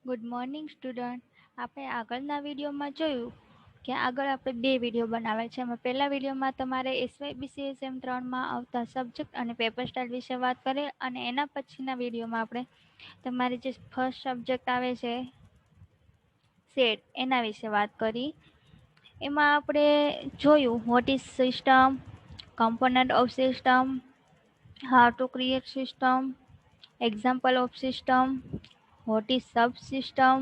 Good morning student. આપણે આગળના વિડીયોમાં જોયું કે આગળ આપણે બે વિડીયો બનાવેલ છે. એમાં પહેલા વિડીયોમાં તમારે એસવાયબીસી સેમ 3માં આવતા સબ્જેક્ટ અને પેપર સ્ટાઇલ વિશે વાત કરી, અને એના પછીના વિડીયોમાં આપણે તમારી જે ફર્સ્ટ સબ્જેક્ટ આવે છે સેટ એના વિશે વાત કરી. એમાં આપણે જોયું what is system, component of system, how to create system, example of system, what is subsystem,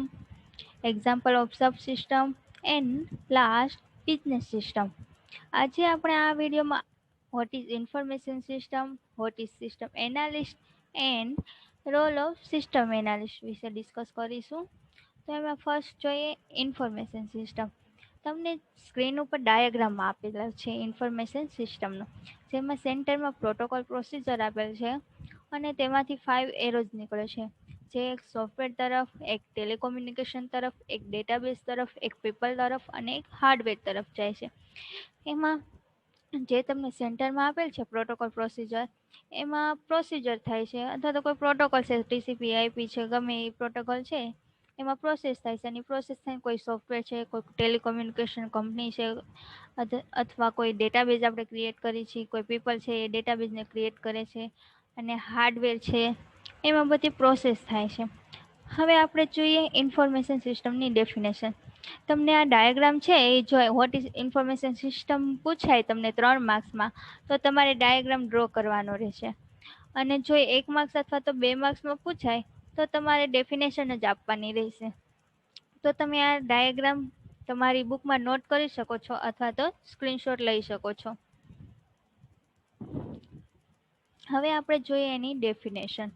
example of subsystem, and last business system. આજે આપણે આ વિડીયોમાં what is information system, what is system analyst and role of system analyst વિશે discuss કરીશું. તો એમાં first જોઈએ information system. તમને સ્ક્રીન ઉપર ડાયાગ્રામમાં આપેલા છે ઇન્ફોર્મેશન સિસ્ટમનો, જેમાં સેન્ટરમાં પ્રોટોકોલ પ્રોસિજર આપેલ છે અને તેમાંથી 5 એરોઝ નીકળે છે, જે એક સોફ્ટવેર તરફ, એક ટેલિકોમ્યુનિકેશન તરફ, એક ડેટાબેઝ તરફ, એક પીપલ તરફ અને એક હાર્ડવેર તરફ જાય છે. એમાં જે તમને સેન્ટરમાં આપેલ છે પ્રોટોકોલ પ્રોસિજર, એમાં પ્રોસિજર થાય છે અથવા તો કોઈ પ્રોટોકોલ છે, ટીસીપી આઈપી છે, ગમે એ પ્રોટોકોલ છે એમાં પ્રોસેસ થાય છે. અને પ્રોસેસ થાય કોઈ સોફ્ટવેર છે, કોઈ ટેલિકોમ્યુનિકેશન કંપની છે, અથવા કોઈ ડેટાબેઝ આપણે ક્રિએટ કરી છે, કોઈ પીપલ છે એ ડેટાબેઝને ક્રિએટ કરે છે, અને હાર્ડવેર છે, એમાં બધી પ્રોસેસ થાય છે. હવે આપણે જોઈએ ઇન્ફોર્મેશન સિસ્ટમની ડેફિનેશન. તમને આ ડાયાગ્રામ છે એ જો વોટ ઇઝ ઇન્ફોર્મેશન સિસ્ટમ પૂછાય તમને 3 માર્ક્સમાં, તો તમારે ડાયાગ્રામ ડ્રો કરવાનો રહેશે. અને જો 1 માર્ક્સ અથવા તો 2 માર્ક્સમાં પૂછાય તો તમારે ડેફિનેશન જ આપવાની રહેશે. તો તમે આ ડાયાગ્રામ તમારી બુકમાં નોટ કરી શકો છો અથવા તો સ્ક્રીનશોટ લઈ શકો છો. હવે આપણે જોઈએ એની definition.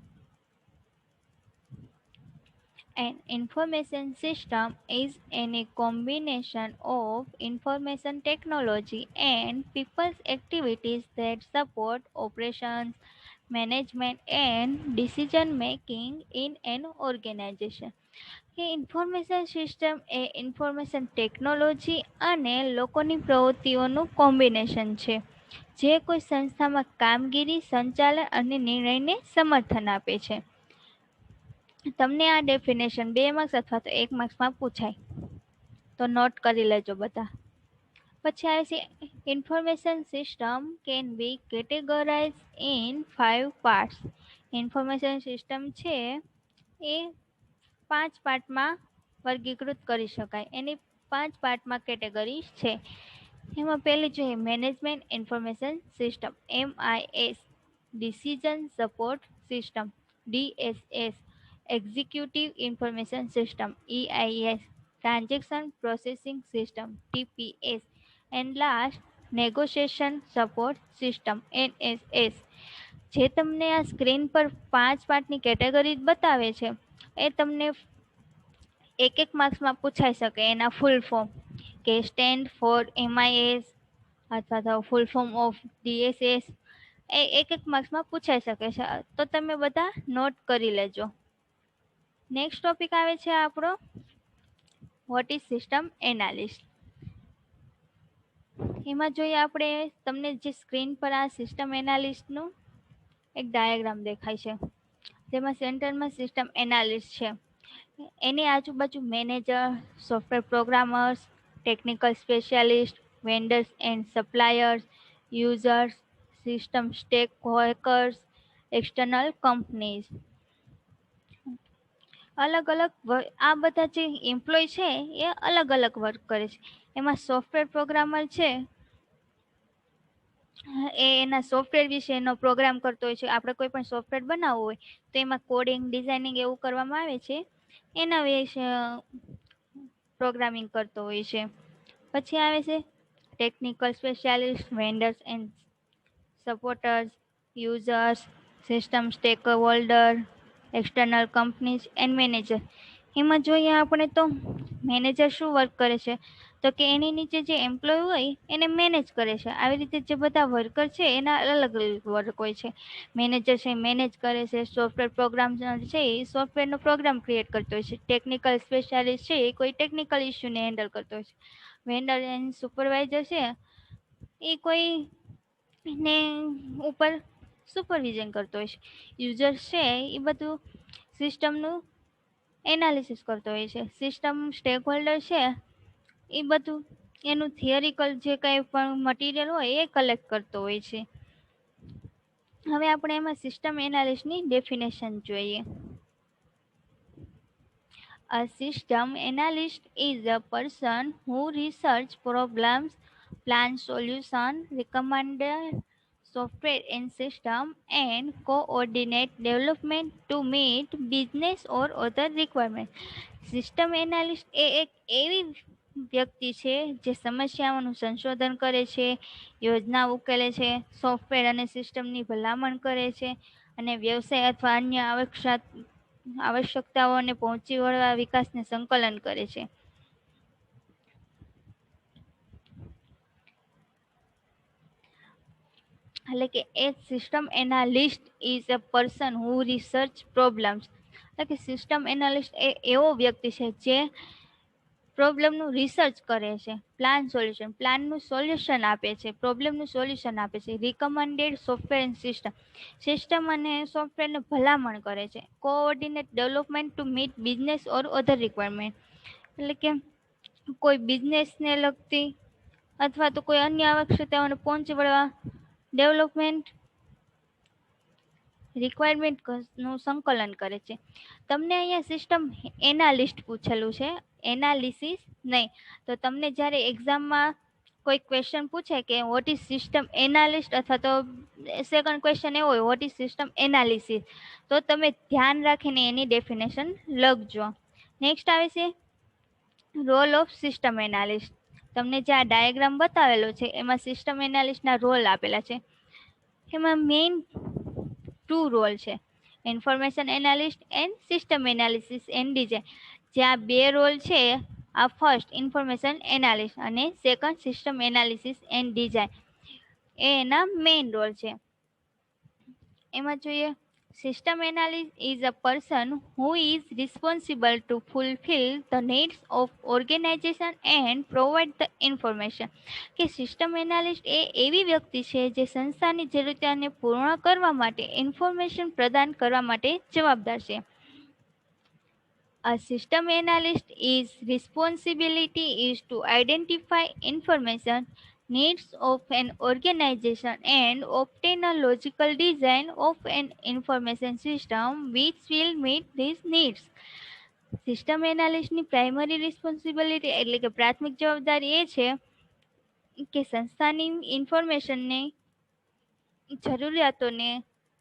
An information system is any combination of information technology and people's activities that support operations, management and decision making in an organization. કે ઇન્ફોર્મેશન સિસ્ટમ એ ઇન્ફોર્મેશન ટેકનોલોજી અને લોકોની પ્રવૃત્તિઓનું કોમ્બિનેશન છે, જે કોઈ સંસ્થામાં કામગીરી, સંચાલન અને નિર્ણયને સમર્થન આપે છે. તમને આ ડેફિનેશન 2 માર્ક્સ અથવા તો 1 માર્ક્સમાં પૂછાય તો નોટ કરી લેજો બધા. પછી આવે છે information system can be categorise in 5 parts. Information system છે એ 5 પાર્ટમાં વર્ગીકૃત કરી શકાય. એની 5 પાર્ટમાં કેટેગરીઝ છે. એમાં પહેલી જોઈએ management information system, MIS, decision support system, DSS, executive information system, EIS, transaction processing system, TPS, and last negotiation support system, NSS. જે તમને આ સ્ક્રીન પર 5 પાર્ટની કેટેગરી બતાવે છે એ તમને 1 માર્ક્સમાં પૂછાઈ શકે. એના ફૂલ ફોર્મ કે સ્ટેન્ડ ફોર MIS અથવા તો ફૂલ ફોર્મ ઓફ DSS, એ 1 માર્ક્સમાં પૂછાઈ શકે છે. તો તમે બધા નોટ કરી લેજો. નેક્સ્ટ ટોપિક આવે છે આપણો વોટ ઇઝ સિસ્ટમ એનાલિસ્ટ. એમાં જોઈએ આપણે તમને જે સ્ક્રીન પર આ સિસ્ટમ એનાલિસ્ટનું એક ડાયાગ્રામ દેખાય છે, જેમાં સેન્ટરમાં સિસ્ટમ એનાલિસ્ટ છે. એની આજુબાજુ manager, software programmers, technical specialist, vendors and suppliers, users, system stakeholders, external companies. અલગ અલગ આ બધા જે એમ્પ્લોય છે એ અલગ અલગ વર્ક કરે છે. એમાં સોફ્ટવેર પ્રોગ્રામર છે એ એના સોફ્ટવેર વિશે એનો પ્રોગ્રામ કરતો હોય છે. આપણે કોઈ પણ સોફ્ટવેર બનાવવું હોય તો એમાં કોડિંગ, ડિઝાઇનિંગ એવું કરવામાં આવે છે, એના વિશે પ્રોગ્રામિંગ કરતો હોય છે. પછી આવે છે technical specialist, vendors and supporters, users, system stack holder, external companies and manager. એમાં જોઈએ આપણે તો મેનેજર શું વર્ક કરે છે, તો કે એની નીચે જે એમ્પ્લોય હોય એને મેનેજ કરે છે. આવી રીતે જે બધા વર્કર છે એના અલગ અલગ વર્ક હોય છે. મેનેજર છે મેનેજ કરે છે, સોફ્ટવેર પ્રોગ્રામ છે એ સોફ્ટવેરનો પ્રોગ્રામ ક્રિએટ કરતો હોય છે, ટેકનિકલ સ્પેશિયાલિસ્ટ છે એ કોઈ ટેકનિકલ ઇસ્યુને હેન્ડલ કરતો હોય છે, વેન્ડર એન્ડ સુપરવાઇઝર છે એ કોઈ ને ઉપર સુપરવિઝન કરતો હોય છે, યુઝર્સ છે એ બધું સિસ્ટમનું એનાલિસિસ કરતો હોય છે. સિસ્ટમ સ્ટેક હોલ્ડર છે એ બધું એનું થિયરિકલ જે કંઈ પણ મટીરિયલ હોય એ કલેક્ટ કરતો હોય છે. હવે આપણે એમાં સિસ્ટમ એનાલિસ્ટની ડેફિનેશન જોઈએ. A system analyst is a person who researches problems, plans solutions, recommends software and system, and coordinates development to meet business or other requirements. System analyst એ એક એવી વ્યક્તિ છે જે સમસ્યાઓનું સંશોધન કરે છે, યોજના ઉકેલે છે, સોફ્ટવેર અને સિસ્ટમની ભલામણ કરે છે અને વ્યવસાય અથવા અન્ય આવશ્યકતાઓને પહોંચી વળવા વિકાસને સંકલન કરે છે. એટલે કે એ system analyst is a person who research problems. એટલે કે સિસ્ટમ એનાલિસ્ટ એ એવો વ્યક્તિ છે જે પ્રોબ્લેમનું રિસર્ચ કરે છે, પ્લાનનું સોલ્યુશન આપે છે, પ્રોબ્લેમનું સોલ્યુશન આપે છે, રિકમેન્ડેડ સોફ્ટવેર એન્ડ સિસ્ટમ અને સોફ્ટવેરને ભલામણ કરે છે, coordinate development to meet business or other requirement. એટલે કે કોઈ બિઝનેસને લગતી અથવા તો કોઈ અન્ય આવશ્યકતાઓને પહોંચી વળવા ડેવલપમેન્ટ રિક્વાયરમેન્ટનું સંકલન કરે છે. તમને અહીંયા સિસ્ટમ એનાલિસ્ટ પૂછેલું છે, એનાલિસિસ નહીં. તો તમને જ્યારે એક્ઝામમાં કોઈ ક્વેશ્ચન પૂછે કે વોટ ઇઝ સિસ્ટમ એનાલિસ્ટ અથવા તો સેકન્ડ ક્વેશ્ચન એવો હોય વોટ ઇઝ સિસ્ટમ એનાલિસિસ, તો તમે ધ્યાન રાખીને એની ડેફિનેશન લખજો. નેક્સ્ટ આવે છે રોલ ઓફ સિસ્ટમ એનાલિસ્ટ. તમને જે આ ડાયાગ્રામ બતાવેલો છે એમાં સિસ્ટમ એનાલિસ્ટના રોલ આપેલા છે. એમાં મેઇન 2 રોલ છે, information analyst and system analysis and design. જે આ 2 રોલ છે, આ ફર્સ્ટ ઇન્ફોર્મેશન એનાલિસ્ટ અને second system analysis and design, એ એના મેઇન રોલ છે. એમાં જોઈએ, system analyst is a person who is responsible to fulfil the needs of organisation and provide the information. કે સિસ્ટમ એનાલિસ્ટ એ એવી વ્યક્તિ છે જે સંસ્થાની જરૂરિયાતને પૂર્ણ કરવા માટે ઇન્ફોર્મેશન પ્રદાન કરવા માટે જવાબદાર છે. A system analyst's responsibility is to identify information needs of an organization and obtain a logical design of an information system which will meet these needs. System એનાલિસ્ટની પ્રાઇમરી રિસ્પોન્સિબિલિટી એટલે કે પ્રાથમિક જવાબદારી એ છે કે સંસ્થાની ઇન્ફોર્મેશનની જરૂરિયાતોને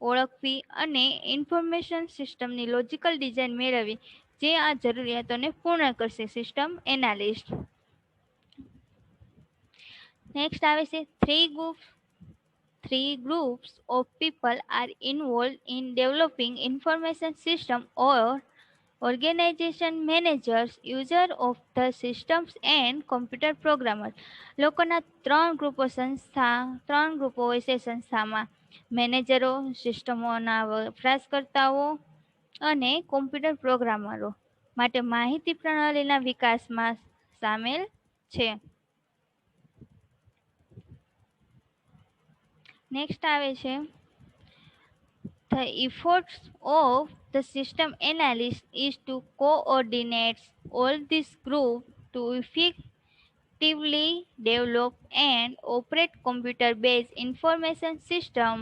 ઓળખવી અને ઇન્ફોર્મેશન સિસ્ટમની લોજિકલ ડિઝાઇન મેળવવી જે આ જરૂરિયાતોને પૂર્ણ કરશે. System analyst. નેક્સ્ટ આવે છે three groups of people are involved in developing information system or organization: managers, user of the systems and computer programmers. લોકોના ત્રણ ગ્રુપો હોય છે સંસ્થામાં: મેનેજરો, સિસ્ટમોના વપરાશકર્તાઓ અને કોમ્પ્યુટર પ્રોગ્રામરો માટે માહિતી પ્રણાલીના વિકાસમાં સામેલ છે. નેક્સ્ટ આવે છે The efforts of the system analyst is to coordinate all these groups to effectively develop and operate computer-based information system.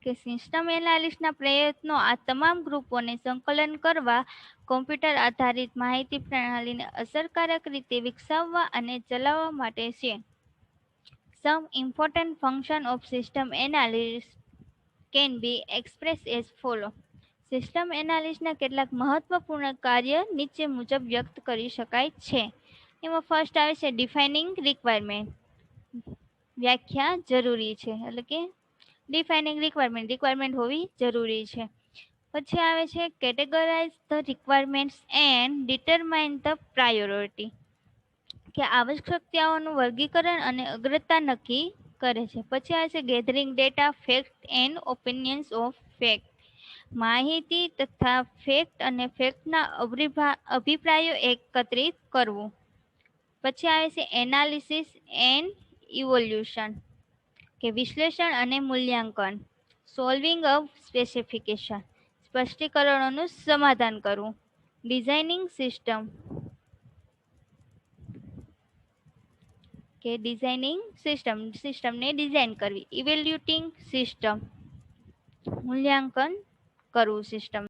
કે સિસ્ટમ એનાલિસ્ટના પ્રયત્નો આ તમામ ગ્રુપોને સંકલન કરવા, કોમ્પ્યુટર આધારિત માહિતી પ્રણાલીને અસરકારક રીતે વિકસાવવા અને ચલાવવા માટે છે. Some important function of system analyst can be expressed as follow. System એનાલિસ્ટના કેટલાક મહત્વપૂર્ણ કાર્ય નીચે મુજબ વ્યક્ત કરી શકાય છે. એમાં ફર્સ્ટ આવે છે ડિફાઇનિંગ રિક્વાયરમેન્ટ. વ્યાખ્યા જરૂરી છે, એટલે કે ડિફાઇનિંગ રિક્વાયરમેન્ટ હોવી જરૂરી છે. પછી આવે છે categorise the requirements and determine the priority. કે આવશ્યકતાઓનું વર્ગીકરણ અને અગ્રતા નક્કી કરે છે. પછી આવે છે gathering data, fact and opinions of fact. માહિતી તથા ફેક્ટ અને ફેક્ટના અભિપ્રાયો એકત્રિત કરવું. પછી આવે છે એનાલિસિસ એન્ડ ઇવોલ્યુશન, કે વિશ્લેષણ અને મૂલ્યાંકન. સોલ્વિંગ ઓફ સ્પેસિફિકેશન, સ્પષ્ટીકરણોનું સમાધાન કરવું. ડિઝાઇનિંગ સિસ્ટમ કે ડિઝાઇનિંગ સિસ્ટમને ડિઝાઇન કરવી. ઇવેલ્યુટિંગ સિસ્ટમ મૂલ્યાંકન કરવું સિસ્ટમ.